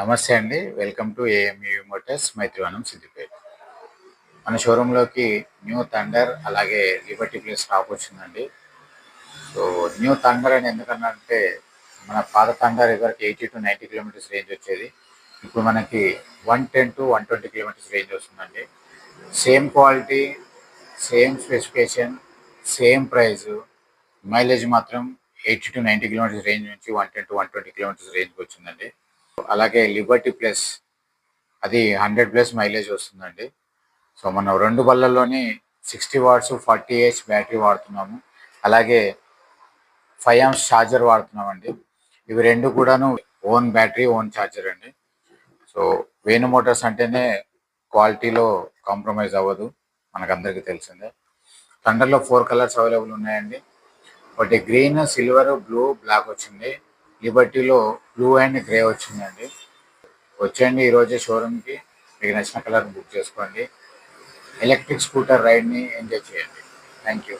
నమస్తే అండి. Welcome to AMU Motors Maitrivanam Siddipet. మన షోరూంలోకి న్యూ థండర్ అలాగే లిబర్టీ ప్లస్ స్టాక్ వచ్చిందండి. సో న్యూ థండర్ అని ఎందుకన్నానంటే మన పాత థండర్ ఇదివరకు 80 to 90 కిలోమీటర్స్ రేంజ్ వచ్చేది. ఇప్పుడు మనకి 110 to 120 కిలోమీటర్స్ రేంజ్ వస్తుందండి. Same quality, same specification, same price. Mileage మాత్రం 80 to 90 కిలోమీటర్స్ రేంజ్ నుంచి 110 to 120 కిలోమీటర్స్ రేంజ్కి వచ్చిందండి. అలాగే లిబర్టీ ప్లస్ అది 100+ మైలేజ్ వస్తుందండి. సో మనం 2 బళ్ళల్లోని 60 వాట్స్ 40 Ah బ్యాటరీ వాడుతున్నాము. అలాగే 5 amps ఛార్జర్ వాడుతున్నామండి. ఇవి రెండు కూడాను ఓన్ బ్యాటరీ, ఓన్ ఛార్జర్ అండి. సో వేణు మోటార్స్ అంటేనే క్వాలిటీలో కాంప్రమైజ్ అవ్వదు, మనకందరికీ తెలిసిందే. థండర్లో 4 కలర్స్ అవైలబుల్ ఉన్నాయండి. ఒకటి గ్రీన్, సిల్వర్, బ్లూ, బ్లాక్ వచ్చింది. లిబర్టీలో బ్లూ అండ్ గ్రే వచ్చిందండి. వచ్చేయండి ఈరోజే షోరూమ్కి, మీకు నచ్చిన కలర్ బుక్ చేసుకోండి. ఎలక్ట్రిక్ స్కూటర్ రైడ్ని ఎంజాయ్ చేయండి. Thank you.